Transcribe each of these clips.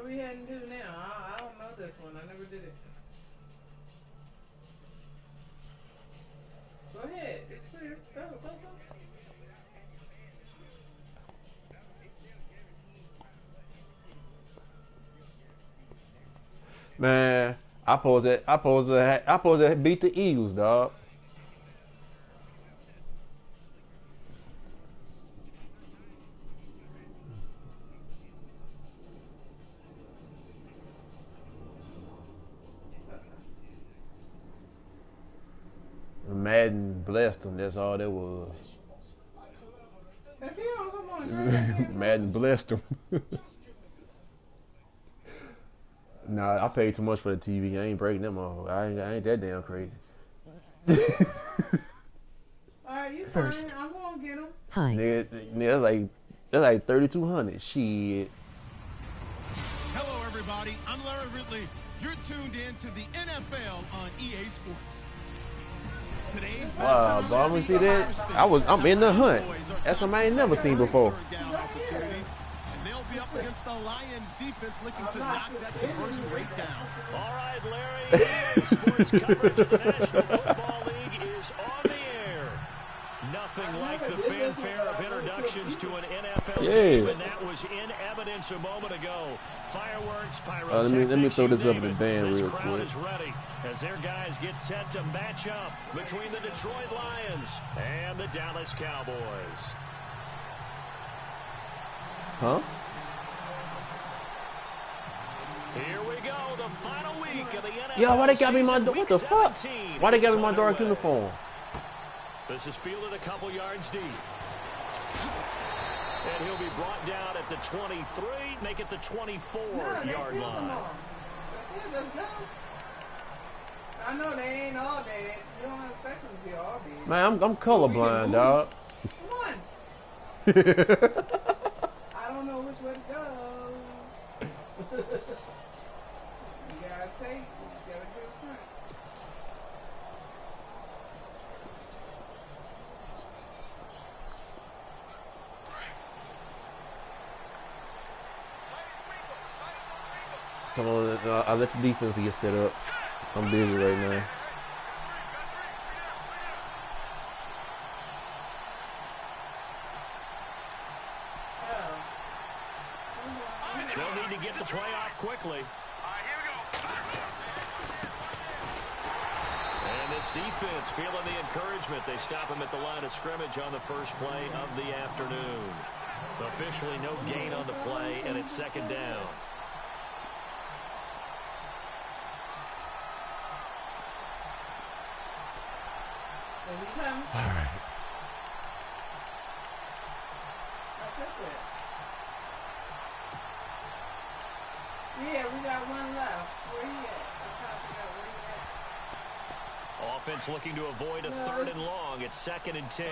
Where we heading to now? I don't know this one. I never did it. Go ahead. It's clear. Go, go, go. Man, I supposed to beat the Eagles, dog. Madden blessed them. That's all that was. Madden blessed them. Nah, I paid too much for the TV. I ain't breaking them off. I ain't that damn crazy. Alright, you first. Fine. I'm gonna get them. Hi. Nigga, that's like 3,200. Shit. Hello, everybody. I'm Larry Ridley. You're tuned in to the NFL on EA Sports. Today's wow, bro, we see that? I'm in the hunt. That's something I ain't never seen before. And they'll be up against the Lions defense looking to knock that conversion rate down. All right, Larry, EA Sports coverage of the National Football League is on the air. Nothing like the fanfare of introductions to an NFL game, and that was in evidence a moment ago. Fireworks, pyrotechnics. Let me throw this up in the band real crowd quick. is ready as their guys get set to match up between the Detroit Lions and the Dallas Cowboys. Huh? Here we go, the final week of the NFL. Yo, why they got me my what the fuck? Why they got me my dark uniform? This is fielded a couple yards deep. And he'll be brought down at the 23, make it the 24-yard line. I know they ain't all dead. You don't expect them to be all dead. Man, I'm colorblind, dog. Come on. I don't know which way to go. You gotta taste it. You gotta do it. Come on, I let the defense get set up. I'm busy right now. They'll need to get the play off quickly. And this defense feeling the encouragement. They stop him at the line of scrimmage on the first play of the afternoon. Officially no gain on the play, and it's second down. All right. Yeah, we got one left. Where he at? I'm trying to figure out where he at. Offense looking to avoid a third and long. It's 2nd and 10. No,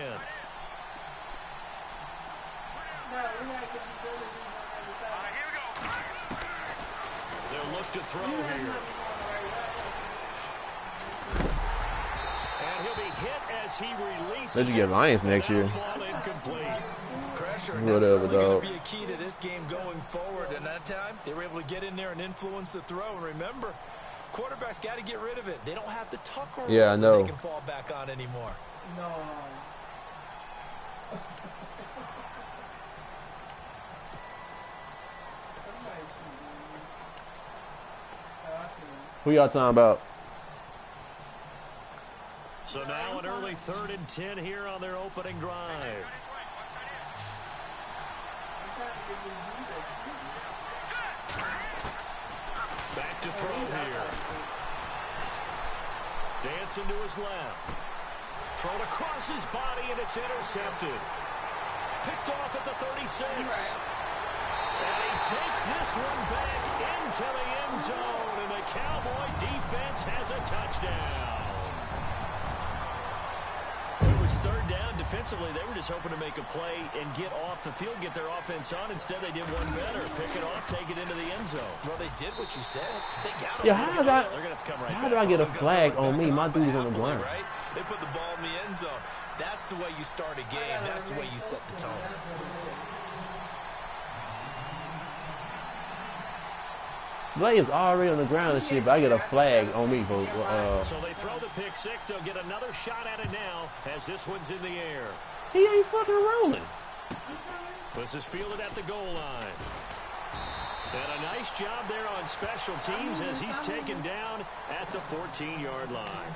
we gotta get these other dudes on the other side. Here we go. They'll look to throw here. And he'll be hit as he releases. Let you get Lions next year. Pressure, whatever, dog. going to be a key to this game going forward. And that time, they were able to get in there and influence the throw. And remember, quarterbacks got to get rid of it. They don't have the tucker rule I know. that they can fall back on anymore. No. Who y'all talking about? So now an early 3rd and 10 here on their opening drive. Back to throw here. Dancing to his left. Thrown across his body, and it's intercepted. Picked off at the 36. And he takes this one back into the end zone, and the Cowboy defense has a touchdown. It was 3rd down. Defensively, they were just hoping to make a play and get off the field, get their offense on. Instead, they did one better. Pick it off, take it into the end zone. Well, they did what you said. They got him. Yeah, how How do I get a flag on me? My dude's on the ground. Right? They put the ball in the end zone. That's the way you start a game. That's the way you set the tone. display is already on the ground and shit, but I get a flag on me for So they throw the pick six. They'll get another shot at it now as this one's in the air. he ain't fucking rolling. This is fielded at the goal line. And a nice job there on special teams as he's taken down at the 14-yard line.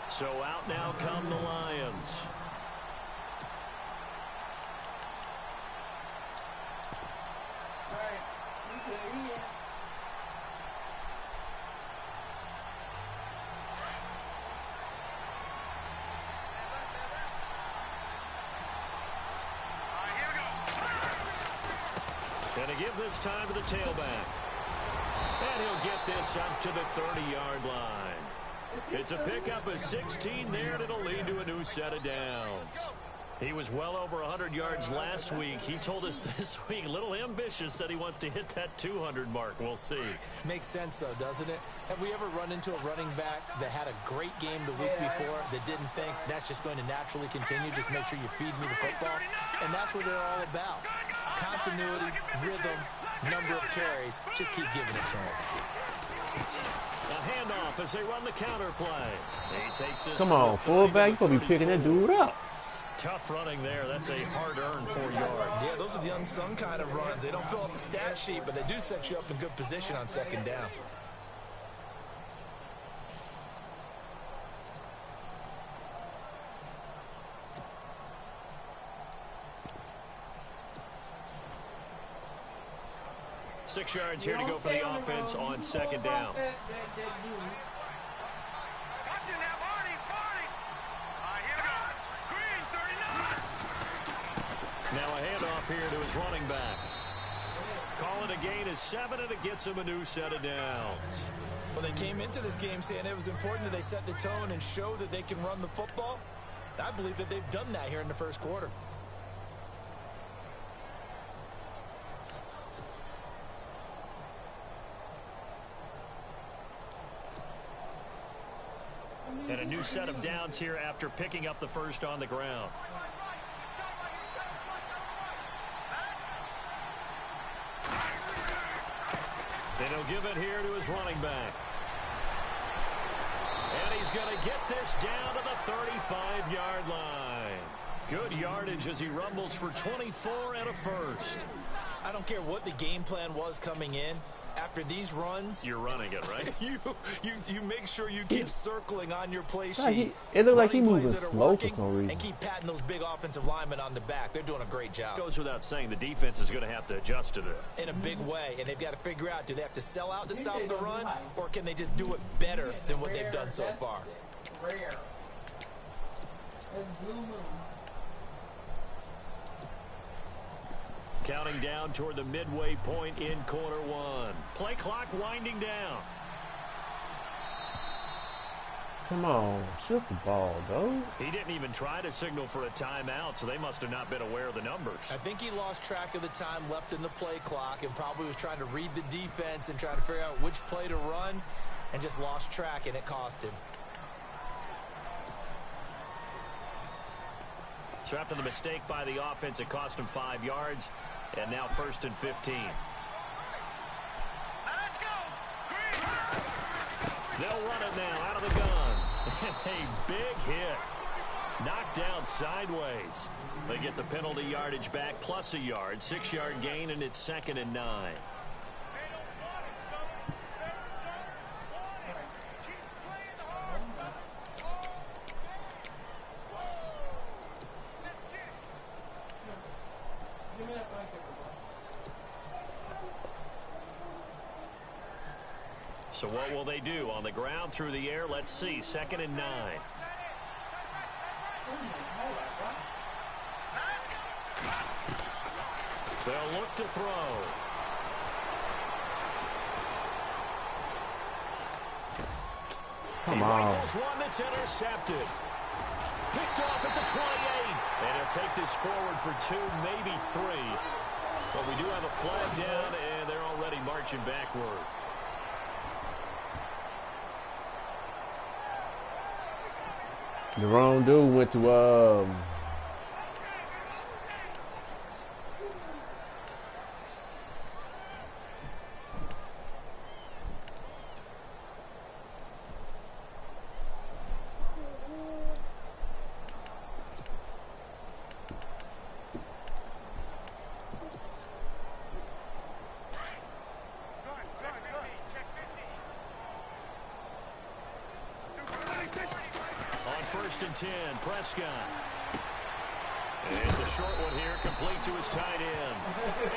So out now come the Lions. Going to give this time to the tailback. And he'll get this up to the 30-yard line. It's a pickup of 16 there, and it'll lead to a new set of downs. He was well over 100 yards last week. He told us this week, a little ambitious, said he wants to hit that 200 mark. We'll see. Makes sense, though, doesn't it? Have we ever run into a running back that had a great game the week before that didn't think that's just going to naturally continue? Just make sure you feed me the football. And that's what they're all about. Continuity, rhythm, number of carries. Just keep giving it to him. A handoff as they run the counter play. He takes this. Come on, fullback, you supposed to be picking that dude up. Tough running there. That's a hard-earned 4 yards. Yeah, those are the unsung kind of runs. They don't fill up the stat sheet, but they do set you up in good position on second down. Six yards here to go for the offense on second down. Now a handoff here to his running back. Call it a gain of 7, and it gets him a new set of downs. Well, they came into this game saying it was important that they set the tone and show that they can run the football. I believe that they've done that here in the first quarter. And a new set of downs here after picking up the first on the ground. And he'll give it here to his running back. And he's going to get this down to the 35-yard line. Good yardage as he rumbles for 24 and a first. I don't care what the game plan was coming in. After these runs, you're running it, right? you make sure you keep circling on your play God, sheet. it looked like he moving slow for some reason. And keep patting those big offensive linemen on the back. They're doing a great job. Goes without saying the defense is going to have to adjust to that. In a big way, and they've got to figure out, do they have to sell out to stop the run, or can they just do it better than what they've done so far? Rare. That's blue moon. Counting down toward the midway point in quarter one. Play clock winding down. Come on, shoot the ball, though. He didn't even try to signal for a timeout, so they must have not been aware of the numbers. I think he lost track of the time left in the play clock and probably was trying to read the defense and trying to figure out which play to run and just lost track, and it cost him. So after the mistake by the offense, it cost him 5 yards. And now 1st and 15. Let's go. They'll run it now out of the gun. A big hit. Knocked down sideways. They get the penalty yardage back plus a yard. 6-yard gain, and it's 2nd and 9. So what will they do? On the ground, through the air, let's see. 2nd and 9. They'll look to throw. Come on. Rifles one that's intercepted. Picked off at the 28. And he'll take this forward for 2, maybe 3. But we do have a flag down, and they're already marching backward. The wrong dude went to 1st and 10. Prescott. It's a short one here, complete to his tight end.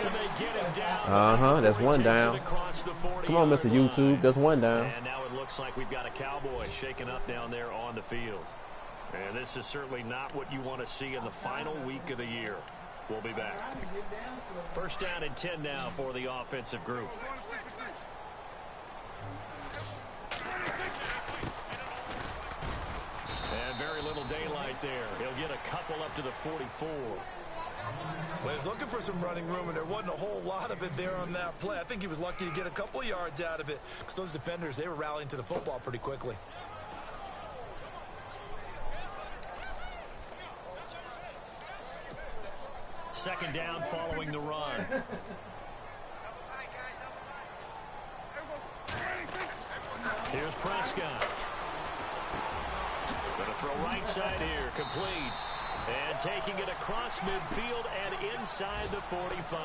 And they get him down. That's one down. Come on, Mr. YouTube. That's one down. And now it looks like we've got a Cowboy shaken up down there on the field. And this is certainly not what you want to see in the final week of the year. We'll be back. 1st down and 10 now for the offensive group. And very little daylight there. He'll get a couple up to the 44. Well, he's looking for some running room, and there wasn't a whole lot of it there on that play. I think he was lucky to get a couple of yards out of it because those defenders, they were rallying to the football pretty quickly. Second down following the run. Here's Prescott. Going to throw right side here, complete. And taking it across midfield and inside the 45.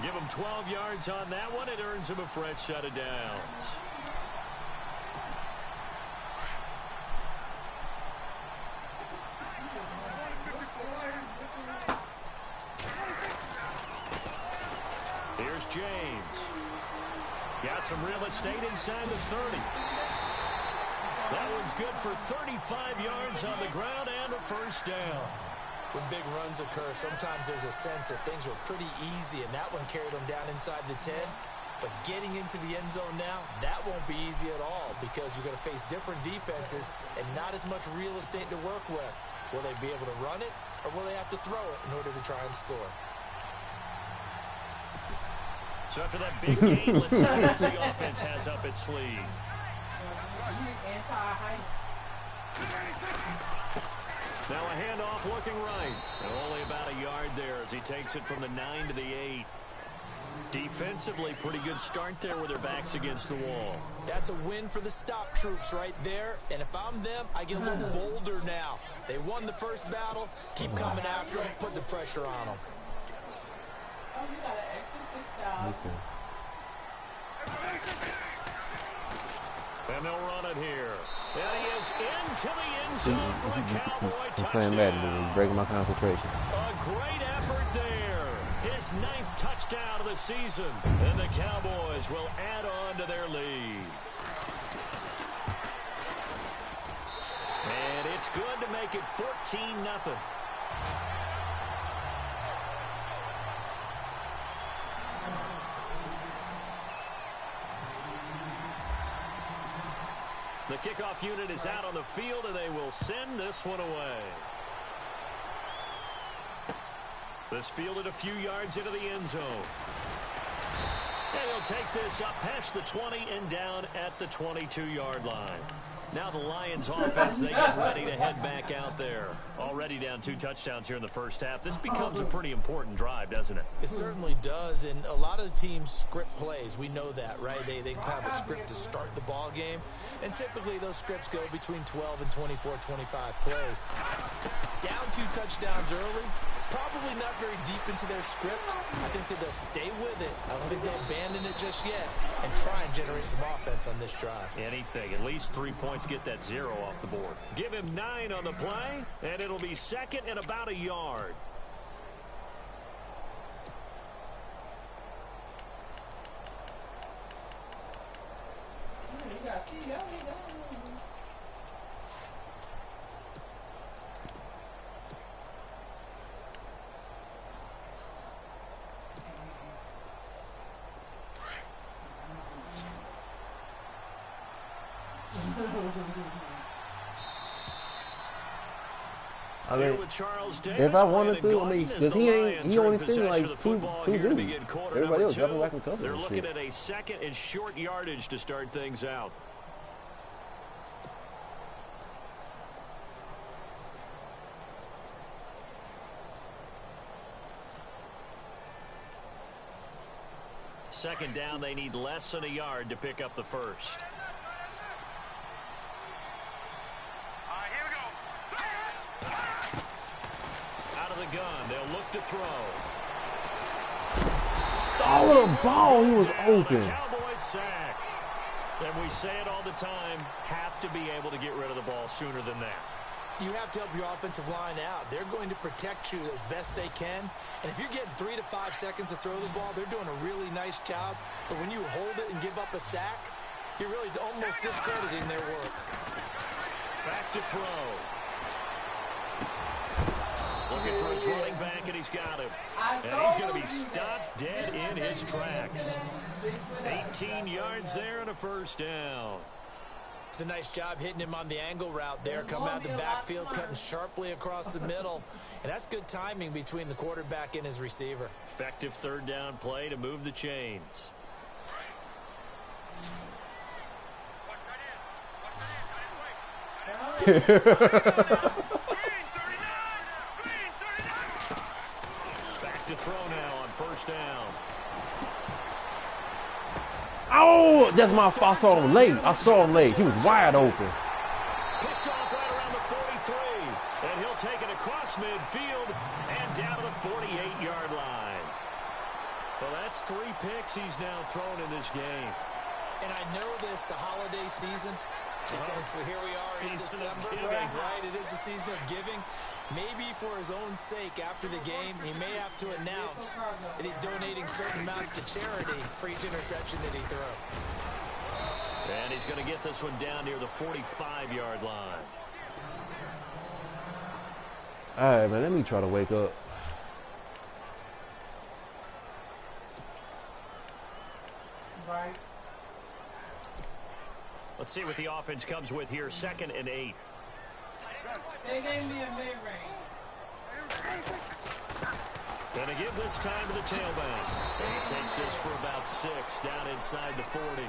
Give him 12 yards on that one. It earns him a fresh set of downs. Here's James. Got some real estate inside the 30. That one's good for 35 yards on the ground and a first down. When big runs occur, sometimes there's a sense that things were pretty easy, and that one carried them down inside the 10. But getting into the end zone now, that won't be easy at all because you're going to face different defenses and not as much real estate to work with. Will they be able to run it, or will they have to throw it in order to try and score? So after that big game, let's see what the offense has up its sleeve. Now a handoff looking right. And only about a yard there as he takes it from the 9 to the 8. Defensively, pretty good start there with their backs against the wall. That's a win for the stop troops right there. And if I'm them, I get a little bolder now. They won the first battle. Keep coming after them. Put the pressure on them. Oh, you got an extra $6. And they'll run it here. And he is into the end zone for a Cowboy touchdown. Playing Madden, breaking my concentration. A great effort there. His 9th touchdown of the season. And the Cowboys will add on to their lead. And it's good to make it 14-0. The kickoff unit is out on the field, and they will send this one away. This fielded a few yards into the end zone. And he'll take this up past the 20 and down at the 22-yard line. Now the Lions offense, they get ready to head back out there. Already down 2 touchdowns here in the first half. This becomes a pretty important drive, doesn't it? It certainly does, and a lot of the teams script plays. We know that, right? They have a script to start the ball game, and typically those scripts go between 12 and 24, 25 plays. Down 2 touchdowns early, probably not very deep into their script. I think that they'll stay with it. I don't think they'll abandon it just yet and try and generate some offense on this drive. Anything. At least 3 points, get that 0 off the board. Give him 9 on the play, and it'll be second and about a yard. I mean, if I wanted to, I mean, because he only seen like two dudes. Everybody else dropping back and cover. They're looking at a second and short yardage to start things out. Second down, they need less than a yard to pick up the first. Gun. They'll look to throw. Oh, what a ball. He was open. Cowboys sack. And we say it all the time, have to be able to get rid of the ball sooner than that. You have to help your offensive line out. They're going to protect you as best they can. And if you're getting 3 to 5 seconds to throw the ball, they're doing a really nice job. But when you hold it and give up a sack, you're really almost discrediting their work. Back to throw. Looking for his running back, and he's got him. And he's going to be stopped dead in his tracks. 18 yards there and a first down. It's a nice job hitting him on the angle route there. Come out of the backfield, cutting sharply across the middle. And that's good timing between the quarterback and his receiver. Effective third down play to move the chains. Back to throw now on first down. Oh, that's my fault. I saw him late. He was wide open. Picked off right around the 43. And he'll take it across midfield and down to the 48-yard line. Well, that's 3 picks he's now thrown in this game. And I know this, the holiday season, because here we are in December, right? It is the season of giving. Maybe for his own sake, after the game, he may have to announce that he's donating certain amounts to charity for each interception that he threw. And he's going to get this one down near the 45-yard line. All right, man, let me try to wake up. Right. Let's see what the offense comes with here. 2nd and 8. They gave me a mid-range. Gonna give this time to the tailback. And he takes this for about 6 down inside the 40.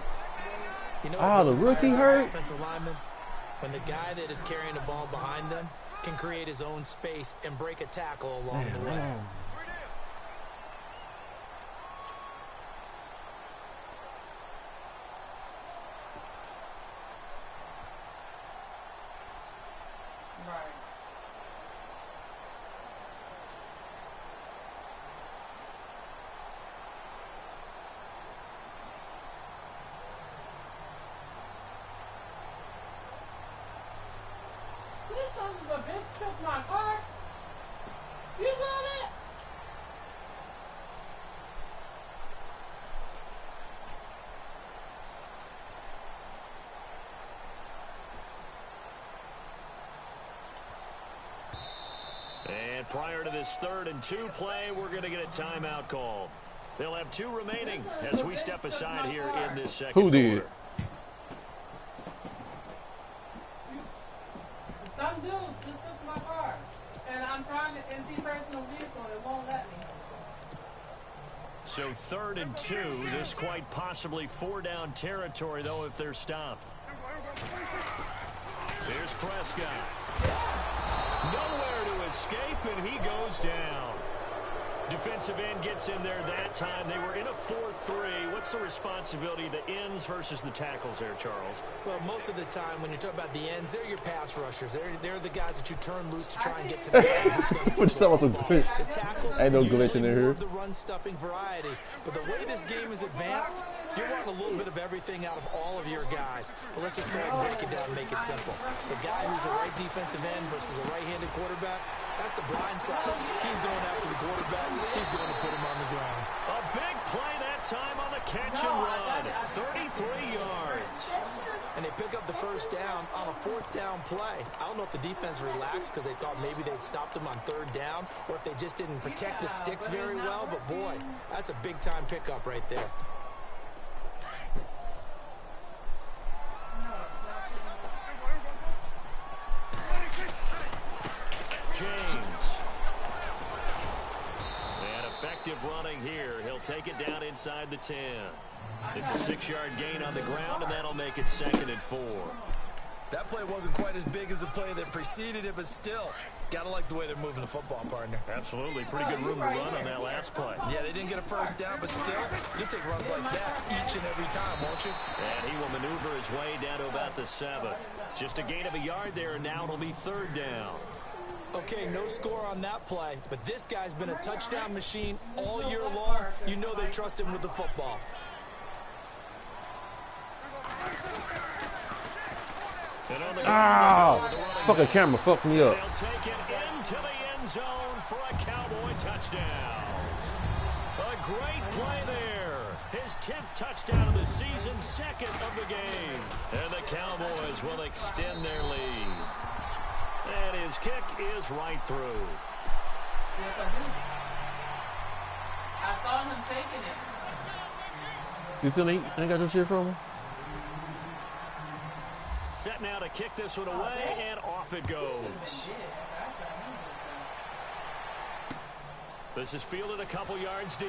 You know the rookie hurt. Offensive lineman, when the guy that is carrying the ball behind them can create his own space and break a tackle along the way. My car? You got it? And prior to this 3rd and 2 play, we're going to get a timeout call. They'll have 2 remaining as we step aside here in this second quarter. Who did? Some dude just took my car. And I'm trying to empty personal vehicle. It won't let me. So 3rd and 2. This quite possibly 4-down territory, though, if they're stopped. There's Prescott. Nowhere to escape, and he goes down. Defensive end gets in there that time. They were in a 4-3. What's the responsibility, the ends versus the tackles there, Charles? Well, most of the time when you talk about the ends, they're your pass rushers. They're the guys that you turn loose to try and get to the guy who's going to throw the ball. The tackles ain't no are glitch in usually there. more of the run-stuffing variety. But the way this game is advanced, you're wanting a little bit of everything out of all of your guys. But let's just go ahead and break it down and make it simple. The guy who's a right defensive end versus a right-handed quarterback, that's the blind side. He's going after the quarterback. He's going to put him on the ground. A big play that time on the catch and run. 33 yards. And they pick up the first down on a 4th down play. I don't know if the defense relaxed because they thought maybe they'd stopped them on 3rd down or if they just didn't protect the sticks very well. But, boy, that's a big-time pickup right there. James. And effective running here. He'll take it down inside the 10. It's a 6-yard gain on the ground, and that'll make it 2nd and 4. That play wasn't quite as big as the play that preceded it, but still, gotta like the way they're moving the football, partner. Absolutely. Pretty good room to run on that last play. Yeah, they didn't get a first down, but still, you'll take runs like that each and every time, won't you? And he will maneuver his way down to about the 7. Just a gain of a yard there, and now it'll be 3rd down. Okay, no score on that play, but this guy's been a touchdown machine all year long. You know they trust him with the football. Ah, fucking camera fucked me up. They'll take it into the end zone for a Cowboy touchdown. A great play there. His 10th touchdown of the season, 2nd of the game. And the Cowboys will extend their lead. And his kick is right through. Yes, I do. I saw him taking it. You still ain't got your shit from him? Set now to kick this one away, and off it goes. This is fielded a couple yards deep.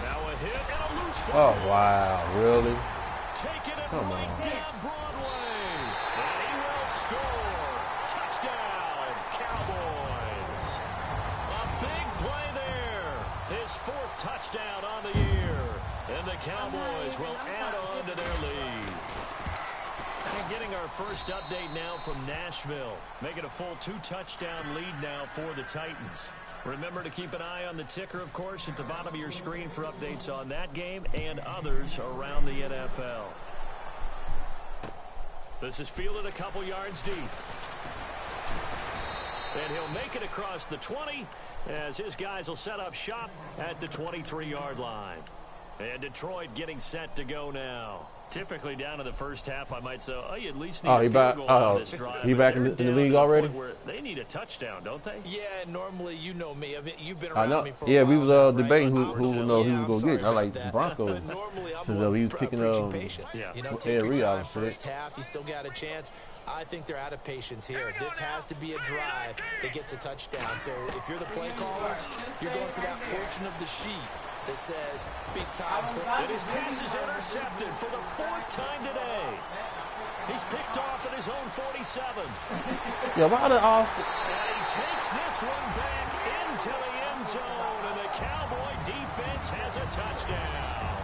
Now a hit and a loose ball. Oh, wow. Really? Taking it Come right on. down Broadway. And he will score. Touchdown, Cowboys. A big play there. His 4th touchdown on the year. And the Cowboys will add on to their lead. And getting our first update now from Nashville. Making a full 2-touchdown lead now for the Titans. Remember to keep an eye on the ticker, of course, at the bottom of your screen for updates on that game and others around the NFL. This is fielded a couple yards deep. And he'll make it across the 20 as his guys will set up shop at the 23-yard line. And Detroit getting set to go now. Typically down in the first half, I might say, oh, you at least need a field goal on this drive. He back in the league already? They need a touchdown, don't they? Yeah, normally, you know me. I mean, you've been around me for a while. Yeah, we was right? debating who knows who was going to get. I like the Broncos. But normally, I'm Since he was kicking patience. Yeah. You know, take your time, first half, you still got a chance. I think they're out of patience here. This has to be a drive that gets a touchdown. So if you're the play caller, you're going to that portion of the sheet that says big time. And his pass is intercepted for the 4th time today. He's picked off at his own 47. Yeah, why the off? And he takes this one back into the end zone, and the Cowboy defense has a touchdown.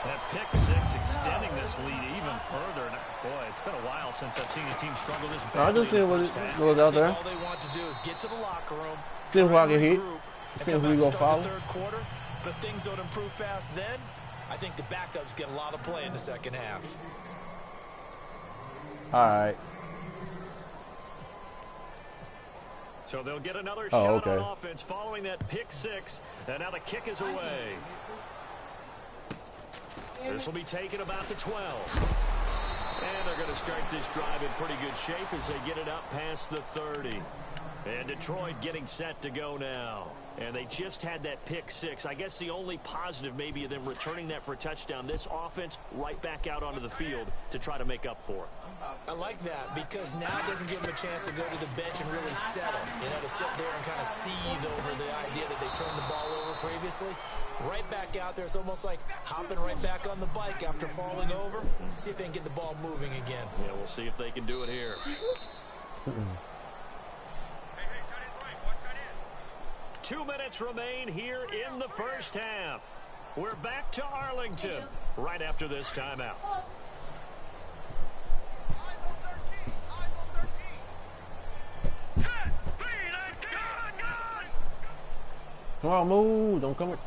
That pick 6 extending this lead even further. And boy, it's been a while since I've seen a team struggle this badly. I just see what was out there. All they want to do is get to the locker room. See if I can hit. See if we gonna follow. Third quarter, but things don't improve fast then. I think the backups get a lot of play in the second half. All right. So they'll get another shot on offense following that pick 6. And now the kick is away. This will be taken about the 12. And they're going to start this drive in pretty good shape as they get it up past the 30. And Detroit getting set to go now. And they just had that pick 6. I guess the only positive maybe of them returning that for a touchdown. This offense right back out onto the field to try to make up for it. I like that because now it doesn't give them a chance to go to the bench and really settle. You know, to sit there and kind of seethe over the idea that they turned the ball over previously. Right back out there. It's almost like hopping right back on the bike after falling over. See if they can get the ball moving again. Yeah, we'll see if they can do it here. 2 minutes remain here in the first half. We're back to Arlington right after this timeout. Come on, move. Don't come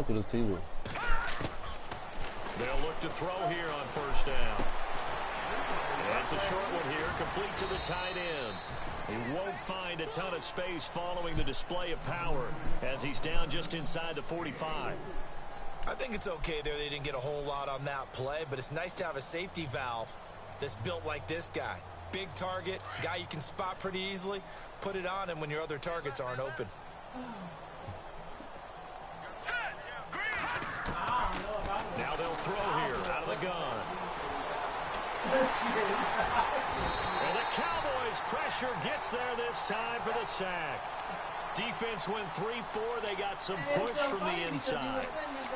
through this TV. They'll look to throw here on first down. That's a short one here, complete to the tight end. He won't find a ton of space following the display of power as he's down just inside the 45. I think it's okay there. They didn't get a whole lot on that play, but it's nice to have a safety valve that's built like this guy. Big target, guy you can spot pretty easily. Put it on him when your other targets aren't open. Now they'll throw here out of the gun. And the Cowboys' pressure gets there this time for the sack. Defense went 3-4. They got some push from the inside.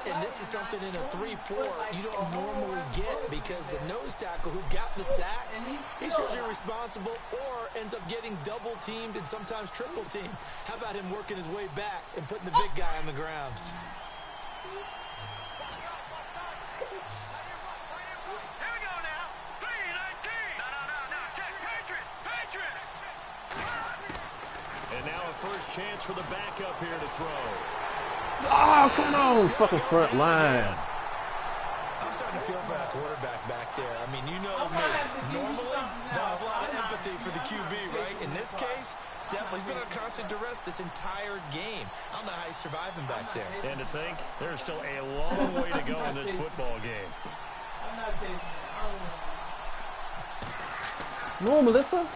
And this is something in a 3-4 you don't normally get because the nose tackle who got the sack, he's usually responsible or ends up getting double teamed and sometimes triple teamed. How about him working his way back and putting the big guy on the ground? And now a first chance for the backup here to throw. Oh, come on, fucking front line. I'm starting to feel for that quarterback back there. I mean, you know me. Normally, I have a lot of empathy for the QB, right? In this case, definitely, he's been on constant duress this entire game. I don't know how he's surviving back there. And to think, there's still a long way to go in this football game. I'm not taking it. No, Melissa.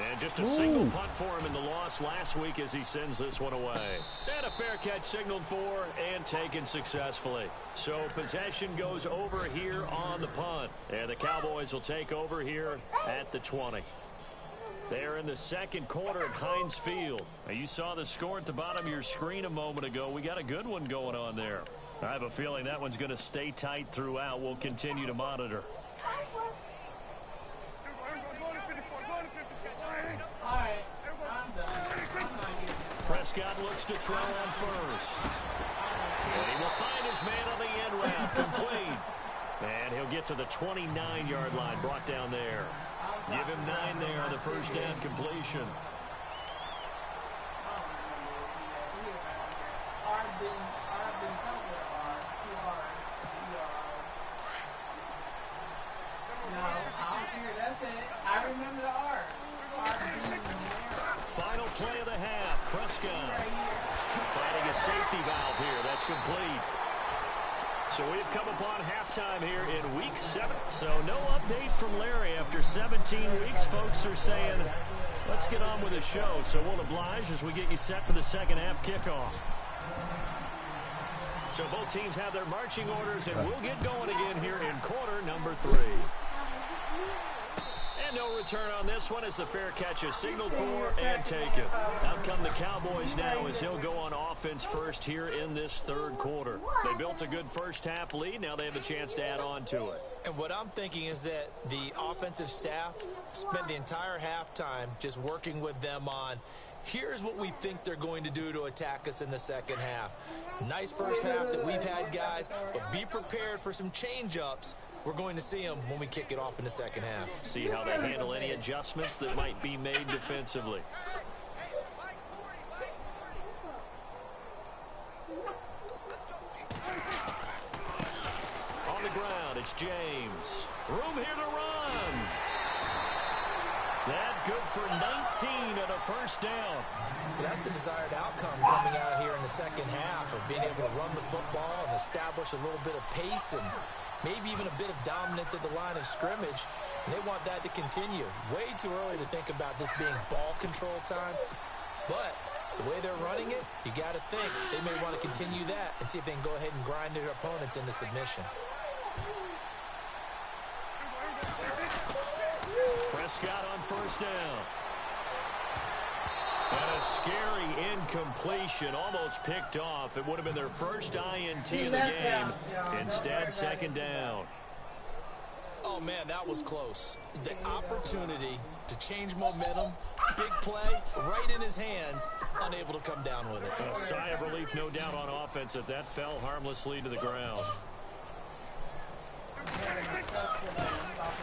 And just a single punt for him in the loss last week as he sends this one away. And a fair catch signaled for and taken successfully. So possession goes over here on the punt. And the Cowboys will take over here at the 20. They're in the second quarter at Heinz Field. Now, you saw the score at the bottom of your screen a moment ago. We got a good one going on there. I have a feeling that one's going to stay tight throughout. We'll continue to monitor. Prescott looks to throw on first. And he will find his man on the end route, complete. And he'll get to the 29-yard line, brought down there. Give him 9 there on the first down completion. I remember the R. Final play of the half. Prescott finding a safety valve here. That's complete. So we've come upon halftime here in week 7. So no update from Larry after 17 weeks. Folks are saying, let's get on with the show. So we'll oblige as we get you set for the second half kickoff. So both teams have their marching orders, and we'll get going again here in quarter number 3. And no return on this one as the fair catch is signaled for and taken. Out come the Cowboys now as he'll go on offense first here in this third quarter. They built a good first half lead. Now they have a chance to add on to it. And what I'm thinking is that the offensive staff spent the entire halftime just working with them on, here's what we think they're going to do to attack us in the second half. Nice first half that we've had, guys, but be prepared for some change-ups. We're going to see them when we kick it off in the second half. See how they handle any adjustments that might be made defensively. On the ground, it's James. Room here to run. That good for 19 and a first down. Well, that's the desired outcome coming out here in the second half of being able to run the football and establish a little bit of pace and maybe even a bit of dominance at the line of scrimmage. And they want that to continue. Way too early to think about this being ball control time. But the way they're running it, you got to think they may want to continue that and see if they can go ahead and grind their opponents into submission. Prescott on first down. And a scary incompletion, almost picked off. It would have been their first INT of the game. Instead, second down. Oh, man, that was close. The opportunity to change momentum, big play, right in his hands, unable to come down with it. A sigh of relief, no doubt, on offense that that fell harmlessly to the ground.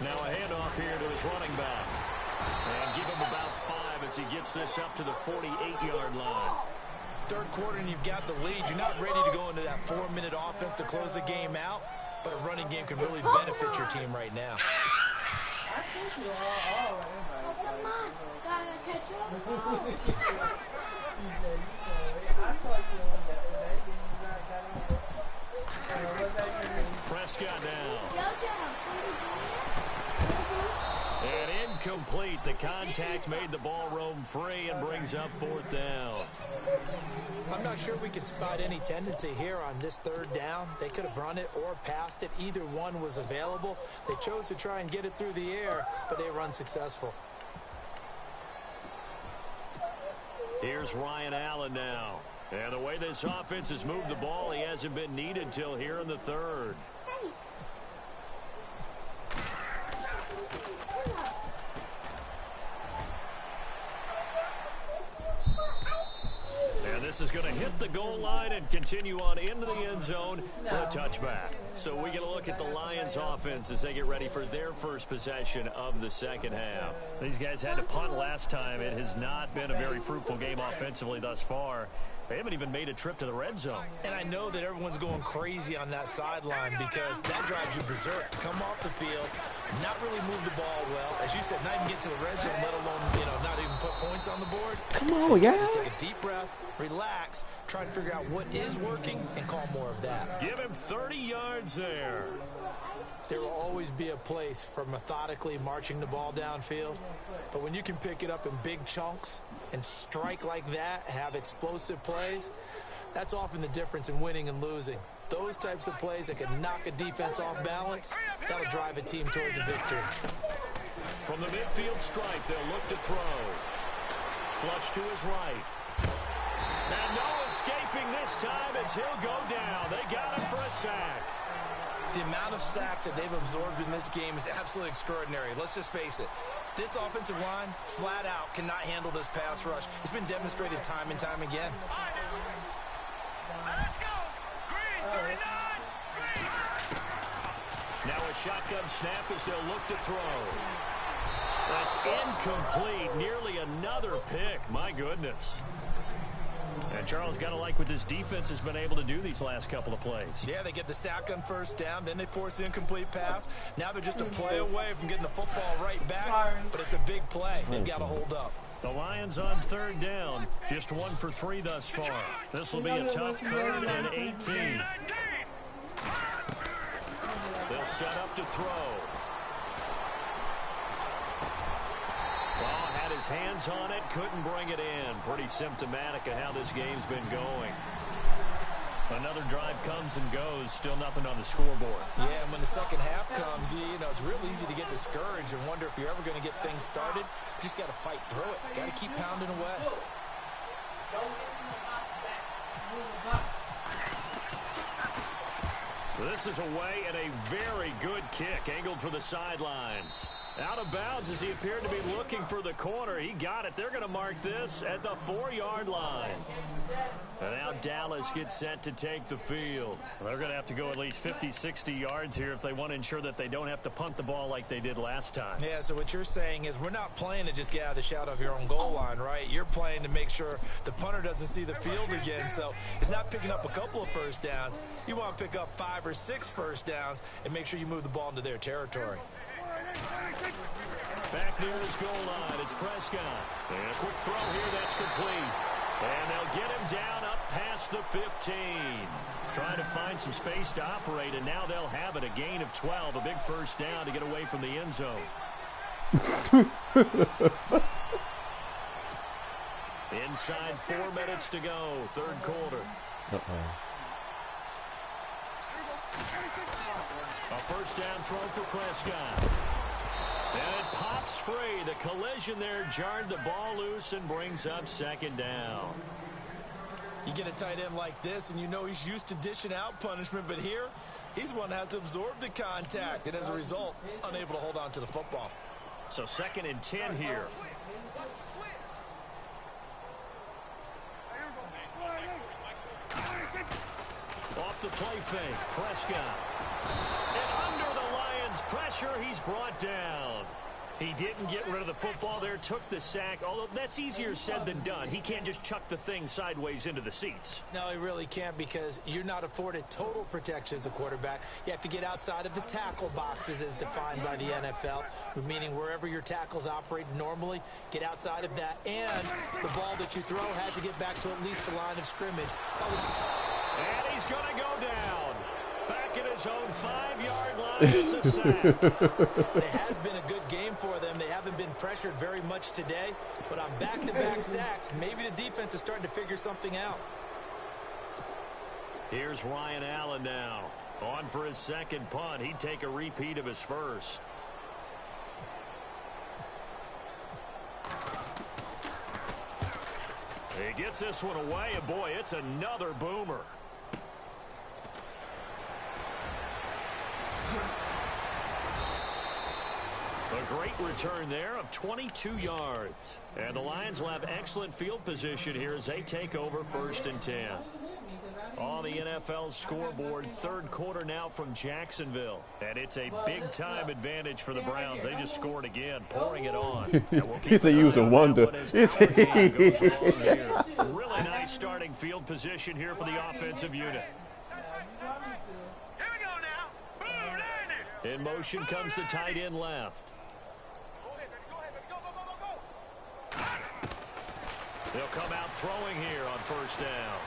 Now a handoff here to his running back. And give him about 5 as he gets this up to the 48-yard line. Third quarter and you've got the lead. You're not ready to go into that 4-minute offense to close the game out, but a running game can really benefit your team right now. I think you are. Come on, gotta catch up. I thought you were that. Prescott down. And incomplete. The contact made the ball roam free and brings up fourth down. I'm not sure we could spot any tendency here on this third down. They could have run it or passed it. Either one was available. They chose to try and get it through the air, but they run successful. Here's Ryan Allen now. And the way this offense has moved the ball, he hasn't been needed till here in the third. And this is going to hit the goal line and continue on into the end zone for a touchback. So we get a look at the Lions offense as they get ready for their first possession of the second half. These guys had to punt last time. It has not been a very fruitful game offensively thus far. They haven't even made a trip to the red zone. And I know that everyone's going crazy on that sideline because that drives you berserk. To come off the field, not really move the ball well. As you said, not even get to the red zone, let alone, not even put points on the board. Come on, guys. Just take a deep breath, relax, try to figure out what is working, and call more of that. Give him 30 yards there. There will always be a place for methodically marching the ball downfield. But when you can pick it up in big chunks and strike like that, have explosive plays, that's often the difference in winning and losing. Those types of plays that can knock a defense off balance, that'll drive a team towards a victory. From the midfield stripe, they'll look to throw. Flush to his right. And no escaping this time as he'll go down. They got him for a sack. The amount of sacks that they've absorbed in this game is absolutely extraordinary. Let's just face it. This offensive line, flat out, cannot handle this pass rush. It's been demonstrated time and time again. Let's go. Green, 39. Now a shotgun snap as they'll look to throw. That's incomplete. Nearly another pick. My goodness. And Charles, got to like what this defense has been able to do these last couple of plays. Yeah, they get the sack on first down, then they force the incomplete pass. Now they're just a play away from getting the football right back, but it's a big play. They've got to hold up. The Lions on third down, just 1 for 3 thus far. This will be a tough 3rd and 18. They'll set up to throw. Had his hands on it, couldn't bring it in. Pretty symptomatic of how this game's been going. Another drive comes and goes, still nothing on the scoreboard. Yeah, and when the second half comes, it's real easy to get discouraged and wonder if you're ever going to get things started. You just got to fight through it. Got to keep pounding away. This is away and a very good kick, angled for the sidelines. Out of bounds as he appeared to be looking for the corner. He got it. They're going to mark this at the 4-yard line. And now Dallas gets set to take the field. They're going to have to go at least 50, 60 yards here if they want to ensure that they don't have to punt the ball like they did last time. Yeah, so what you're saying is we're not playing to just get out of the shout off your own goal line, right? You're playing to make sure the punter doesn't see the field again. So it's not picking up a couple of first downs. You want to pick up 5 or 6 first downs and make sure you move the ball into their territory. Back near his goal line, it's Prescott. And a quick throw here, that's complete. And they'll get him down up past the 15. Trying to find some space to operate, and now they'll have it. A gain of 12, a big first down to get away from the end zone. Inside 4 minutes to go, third quarter. A first down throw for Prescott. And it pops free. The collision there jarred the ball loose and brings up second down. You get a tight end like this, and you know he's used to dishing out punishment, but here, he's one that has to absorb the contact, and as a result, unable to hold on to the football. So 2nd and 10 here. Off the play fake, Prescott. And under the Lions' pressure, he's brought down. He didn't get rid of the football there, took the sack, although that's easier said than done. He can't just chuck the thing sideways into the seats. No, he really can't because you're not afforded total protection as a quarterback. You have to get outside of the tackle boxes as defined by the NFL, meaning wherever your tackles operate normally, get outside of that, and the ball that you throw has to get back to at least the line of scrimmage. And he's going to go down. Back at his own 5-yard line, it's a sack. It has been a good game for them. They haven't been pressured very much today, but on back-to-back sacks, maybe the defense is starting to figure something out. Here's Ryan Allen now. On for his second punt. He'd take a repeat of his first. He gets this one away, and boy, it's another boomer. A great return there of 22 yards. And the Lions will have excellent field position here as they take over 1st and 10. On the NFL scoreboard, third quarter now from Jacksonville. And it's a big-time advantage for the Browns. They just scored again, pouring it on. He's a user wonder. Really nice starting field position here for the offensive unit. In motion comes the tight end left. They'll come out throwing here on first down.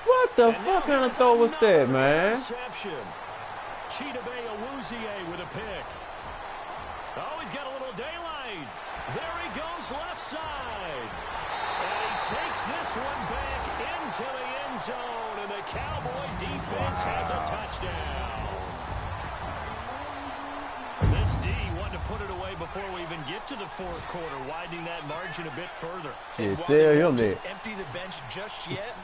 What the fuck kind of throw was that, man? Reception. Chidobe Awuzie with a pick. Oh, he's got a little daylight. There he goes left side. And he takes this one back into the end zone. And the Cowboy defense has a touchdown. This D wanted to put it away before we even get to the fourth quarter, widening that margin a bit further. Yeah, tell him that. Just empty the bench just yet.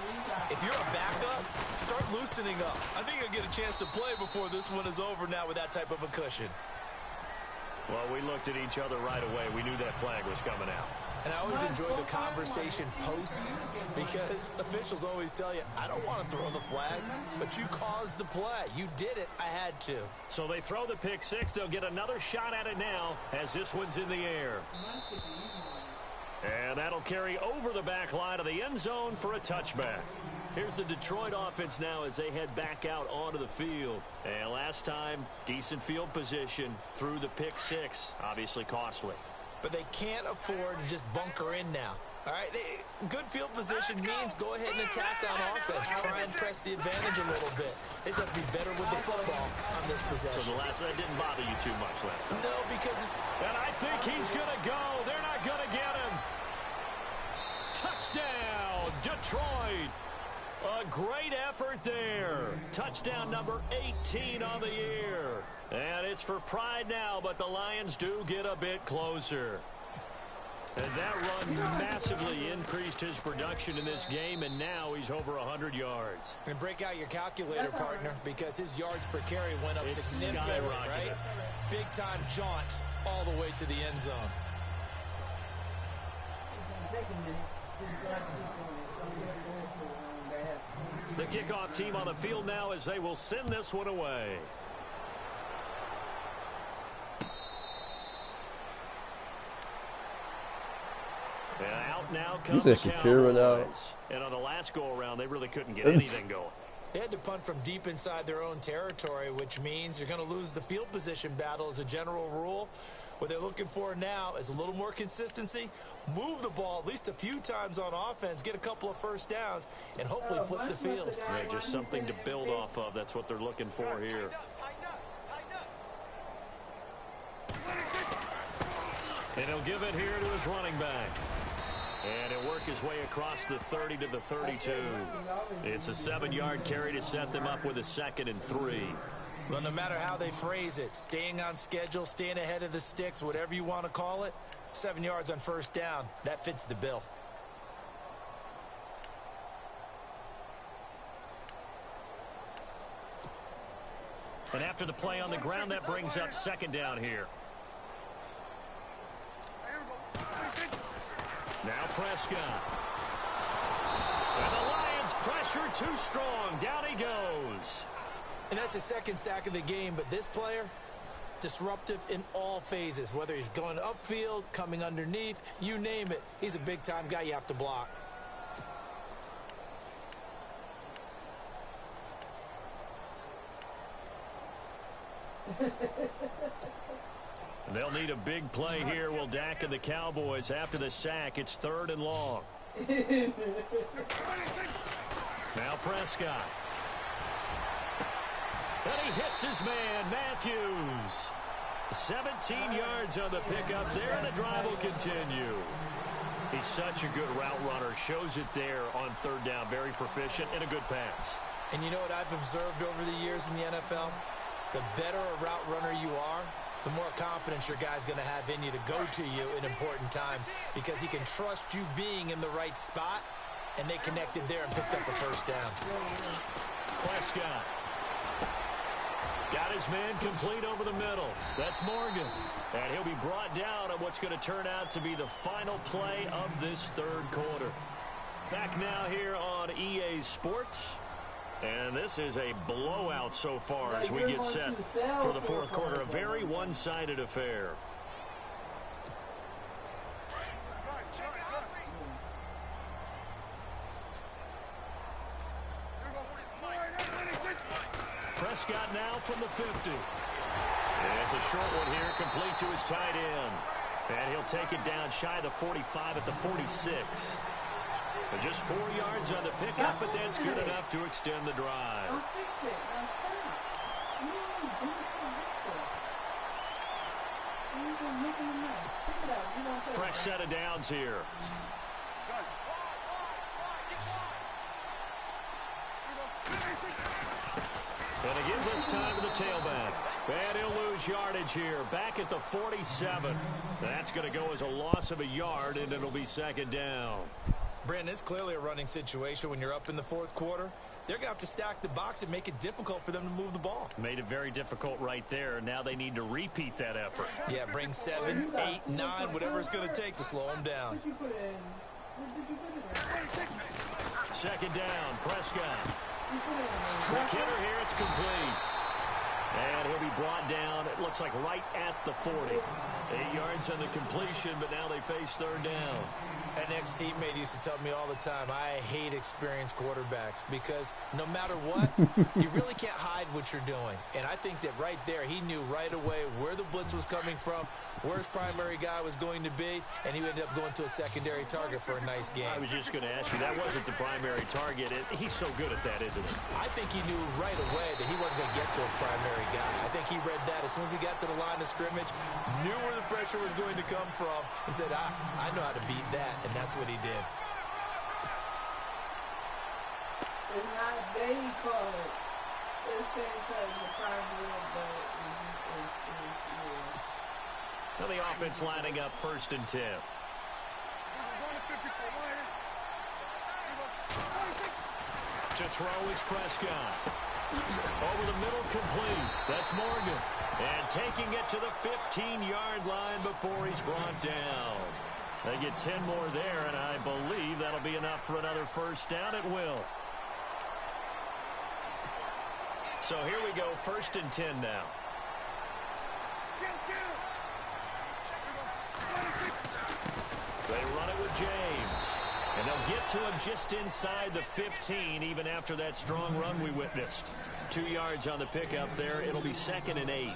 If you're a backup, start loosening up. I think you'll get a chance to play before this one is over now with that type of a cushion. Well, we looked at each other right away. We knew that flag was coming out. And I always enjoy the conversation post because officials always tell you, I don't want to throw the flag, but you caused the play. You did it. I had to. So they throw the pick six. They'll get another shot at it now as this one's in the air. And that'll carry over the back line of the end zone for a touchback. Here's the Detroit offense now as they head back out onto the field. And last time, decent field position through the pick six. Obviously costly. But they can't afford to just bunker in now. All right, good field position means go ahead and attack on offense. Try and press the advantage a little bit. They just have to be better with the football on this possession. So the last one didn't bother you too much last time. No, because it's... And I think he's going to go. They're not going to get him. Touchdown, Detroit. A great effort there. Touchdown number 18 on the year. And it's for pride now, but the Lions do get a bit closer. And that run massively increased his production in this game, and now he's over 100 yards. And break out your calculator, partner, because his yards per carry went up significantly, right? Big-time jaunt all the way to the end zone. The kickoff team on the field now as they will send this one away. And out now comes the Cowboys. And on the last go-around, they really couldn't get anything going. They had to punt from deep inside their own territory, which means you're going to lose the field position battle as a general rule. What they're looking for now is a little more consistency, move the ball at least a few times on offense, get a couple of first downs, and hopefully flip the field. Yeah, just something to build off of. That's what they're looking for here. And he'll give it here to his running back. And he'll work his way across the 30 to the 32. It's a 7-yard carry to set them up with a 2nd and 3. Well, no matter how they phrase it, staying on schedule, staying ahead of the sticks, whatever you want to call it, 7 yards on first down, that fits the bill. And after the play on the ground, that brings up 2nd down here. Now Prescott. And the Lions pressure too strong. Down he goes. And that's his 2nd sack of the game, but this player, disruptive in all phases, whether he's going upfield, coming underneath, you name it. He's a big-time guy you have to block. They'll need a big play here. Will Dak and the Cowboys after the sack. It's 3rd and long. Now Prescott. And he hits his man, Matthews. 17 yards on the pickup there, and the drive will continue. He's such a good route runner. Shows it there on 3rd down. Very proficient and a good pass. And you know what I've observed over the years in the NFL? The better a route runner you are, the more confidence your guy's going to have in you to go to you in important times because he can trust you being in the right spot, and they connected there and picked up a first down. Prescott. Got his man complete over the middle. That's Morgan. And he'll be brought down on what's going to turn out to be the final play of this 3rd quarter. Back now here on EA Sports. And this is a blowout so far as we get set for the fourth quarter. A very one-sided affair. Prescott now from the 50. And it's a short one here, complete to his tight end. And he'll take it down shy of the 45 at the 46. But just 4 yards on the pickup, but that's good enough to extend the drive. Fresh set of downs here. And again this time to the tailback. And he'll lose yardage here. Back at the 47. That's going to go as a loss of a yard, and it'll be second down. Brandon, it's clearly a running situation when you're up in the fourth quarter. They're going to have to stack the box and make it difficult for them to move the ball. Made it very difficult right there. Now they need to repeat that effort. Yeah, bring 7, 8, 9, whatever it's going to take to slow them down. Second down, Prescott. McKinnon here, it's complete. And he'll be brought down, it looks like right at the 40. 8 yards on the completion, but now they face third down. An ex-teammate used to tell me all the time, I hate experienced quarterbacks because no matter what, you really can't hide what you're doing. And I think that right there, he knew right away where the blitz was coming from, where his primary guy was going to be, and he ended up going to a secondary target for a nice game. I was just going to ask you, that wasn't the primary target. He's so good at that, isn't he? I think he knew right away that he wasn't going to get to his primary guy. I think he read that as soon as he got to the line of scrimmage, knew where the pressure was going to come from, and said, I know how to beat that. And that's what he did. It's not they call it. It's the primary, Now the offense lining up 1st and 10. To throw is Prescott. Over the middle, complete. That's Morgan. And taking it to the 15-yard line before he's brought down. They get 10 more there, and I believe that'll be enough for another first down. It will. So here we go, 1st and 10 now. They run it with James. And they'll get to him just inside the 15, even after that strong run we witnessed. 2 yards on the pickup there. It'll be 2nd and 8.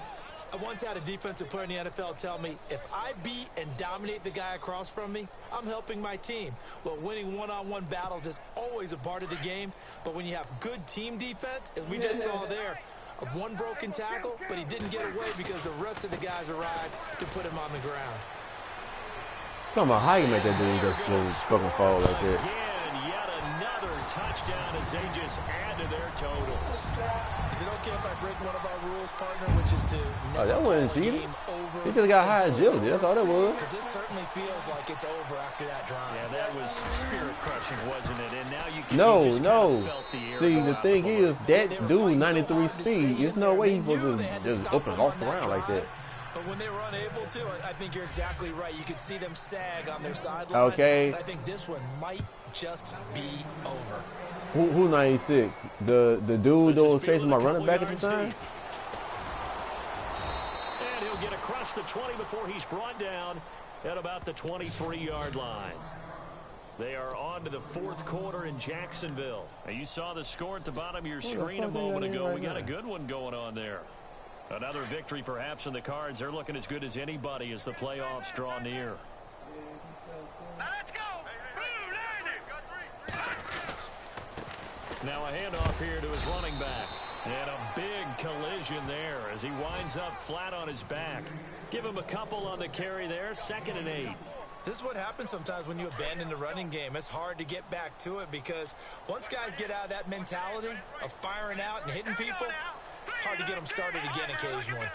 I once had a defensive player in the NFL tell me, if I beat and dominate the guy across from me, I'm helping my team. Well, winning one-on-one battles is always a part of the game, but when you have good team defense, as we just saw there, one broken tackle, but he didn't get away because the rest of the guys arrived to put him on the ground. Come on, how you make that dude just fucking fall like that? Again, yet another touchdown as they just add to their totals. Is it okay if I break one of our rules, partner, which is to Oh, that wasn't cheating. over? He just got high agility. That's all that was. Because this certainly feels like it's over after that drive. Yeah, that was spirit-crushing, wasn't it? And now you can No, you just no. kind of felt the air See, go the out thing the is, that dude, 93 speed, there's no way he's supposed to just up and walk around like that. But when they were unable to, I think you're exactly right. You could see them sag on their sideline. Okay. And I think this one might just be over. Who 96? The dude that was chasing my running back at the time? And he'll get across the 20 before he's brought down at about the 23-yard line. They are on to the fourth quarter in Jacksonville. Now, you saw the score at the bottom of your screen a moment ago. We got a good one going on there. Another victory perhaps in the cards. They're looking as good as anybody as the playoffs draw near. Let's go! Now a handoff here to his running back. And a big collision there as he winds up flat on his back. Give him a couple on the carry there. 2nd and 8. This is what happens sometimes when you abandon the running game. It's hard to get back to it because once guys get out of that mentality of firing out and hitting people, hard to get them started again occasionally.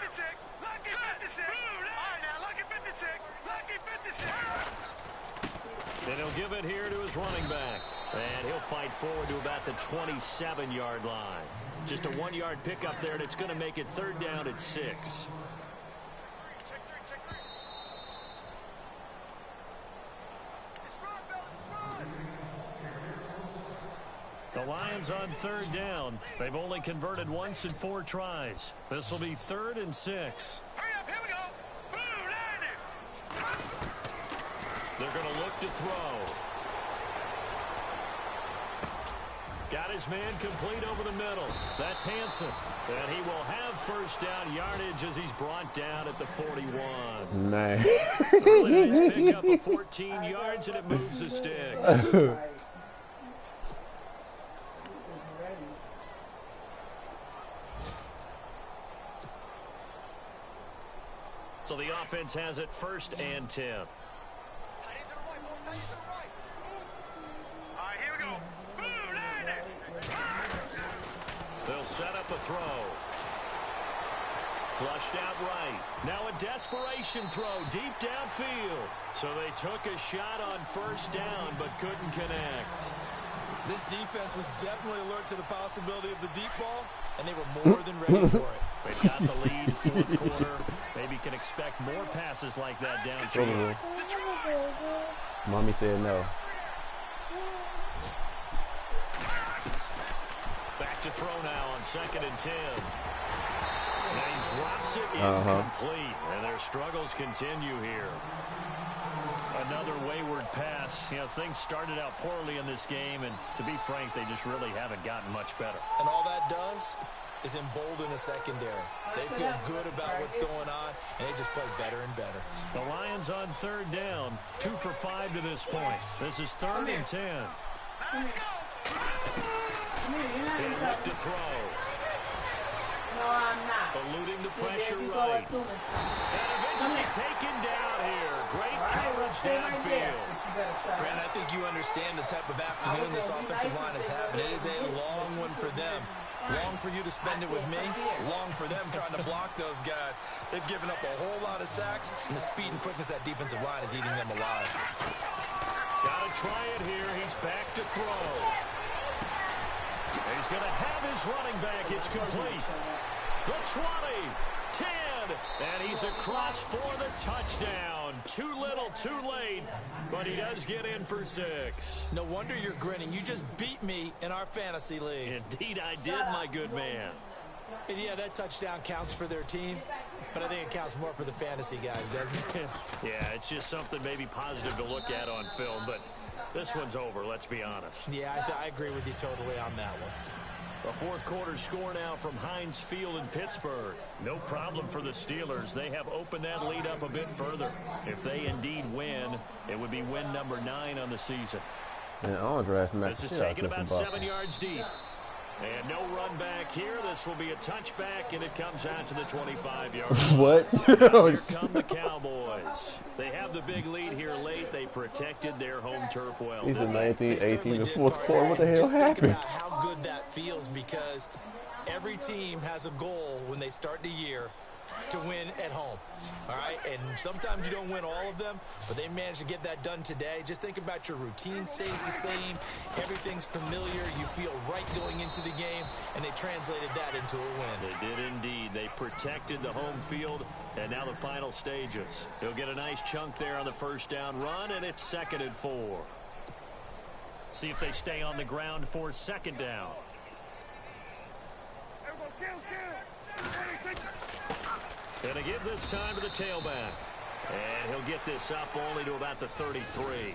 And he'll give it here to his running back. And he'll fight forward to about the 27-yard line. Just a 1-yard pickup there, and it's going to make it 3rd down at 6. The Lions on 3rd down. They've only converted once in 4 tries. This will be 3rd and 6. Hurry up, here we go. They're going to look to throw. Got his man complete over the middle. That's Hansen. And he will have 1st down yardage as he's brought down at the 41. Man. Really nice pick up of 14 yards, and it moves the sticks. So the offense has it 1st and 10. All right, here we go. They'll set up a throw. Flushed out right. Now a desperation throw deep downfield. So they took a shot on 1st down but couldn't connect. This defense was definitely alert to the possibility of the deep ball, and they were more than ready for it. They've got the lead 4th quarter. Maybe can expect more passes like that downfield. Mommy said no. Back to throw now on 2nd and 10. And he drops it incomplete. And their struggles continue here. Another wayward pass. You know, things started out poorly in this game, and to be frank, they just really haven't gotten much better. And all that does is embolden a secondary. They feel good about what's going on, and they just play better and better. The Lions on 3rd down, 2 for 5 to this point. This is 3rd and 10. They look to throw. No, I'm not. Eluding the pressure right. And eventually taken down here. Great coverage downfield. Brandon, I think you understand the type of afternoon this offensive line is having. It is a long one for them. Long for you to spend it with me. Long for them trying to block those guys. They've given up a whole lot of sacks, and the speed and quickness of that defensive line is eating them alive. Got to try it here. He's back to throw. He's going to have his running back. It's complete. The 20, 10, and he's across for the touchdown. Too little, too late, but he does get in for 6. No wonder you're grinning. You just beat me in our fantasy league. Indeed I did, my good man. And yeah, that touchdown counts for their team, but I think it counts more for the fantasy guys, doesn't it? Yeah, it's just something maybe positive to look at on film, but this one's over, let's be honest. Yeah, I agree with you totally on that one. The 4th quarter score now from Heinz Field in Pittsburgh. No problem for the Steelers. They have opened that lead up a bit further. If they indeed win, it would be win number 9 on the season. And this is taken about 7 yards deep. And no run back here. This will be a touchback, and it comes out to the 25-yard line. What? Here come the Cowboys. They have the big lead here late. They protected their home turf well. He's in 19, 18, the 4th quarter. What the hell happened? Think about how good that feels, because every team has a goal when they start the year to win at home. All right, and sometimes you don't win all of them, but they managed to get that done today. Just think about your routine stays the same. Everything's familiar. You feel right going into the game, and they translated that into a win. They did indeed. They protected the home field, and now the final stages. They'll get a nice chunk there on the 1st down run, and it's 2nd and 4. See if they stay on the ground for 2nd down. And a give this time to the tailback. And he'll get this up only to about the 33.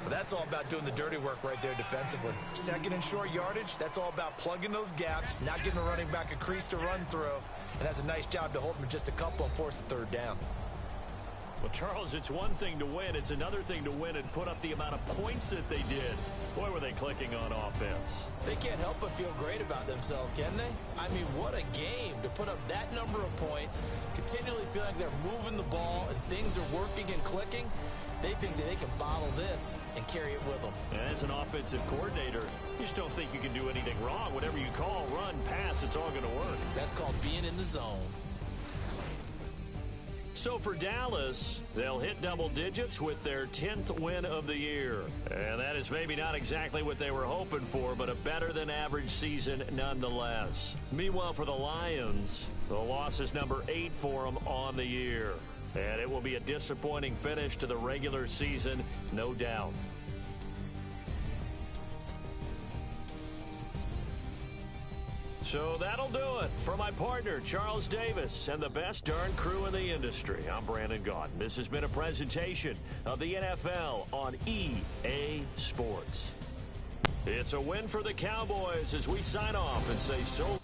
Well, that's all about doing the dirty work right there defensively. 2nd and short yardage, that's all about plugging those gaps, not giving a running back a crease to run through. And that's a nice job to hold him just a couple and force a 3rd down. Well, Charles, it's one thing to win. It's another thing to win and put up the amount of points that they did. Boy, were they clicking on offense. They can't help but feel great about themselves, can they? I mean, what a game to put up that number of points, continually feel like they're moving the ball and things are working and clicking. They think that they can bottle this and carry it with them. And as an offensive coordinator, you just don't think you can do anything wrong. Whatever you call, run, pass, it's all going to work. That's called being in the zone. So for Dallas, they'll hit double digits with their 10th win of the year. And that is maybe not exactly what they were hoping for, but a better than average season nonetheless. Meanwhile, for the Lions, the loss is number 8 for them on the year. And it will be a disappointing finish to the regular season, no doubt. So that'll do it. For my partner, Charles Davis, and the best darn crew in the industry, I'm Brandon Gaudin. This has been a presentation of the NFL on EA Sports. It's a win for the Cowboys as we sign off and say so.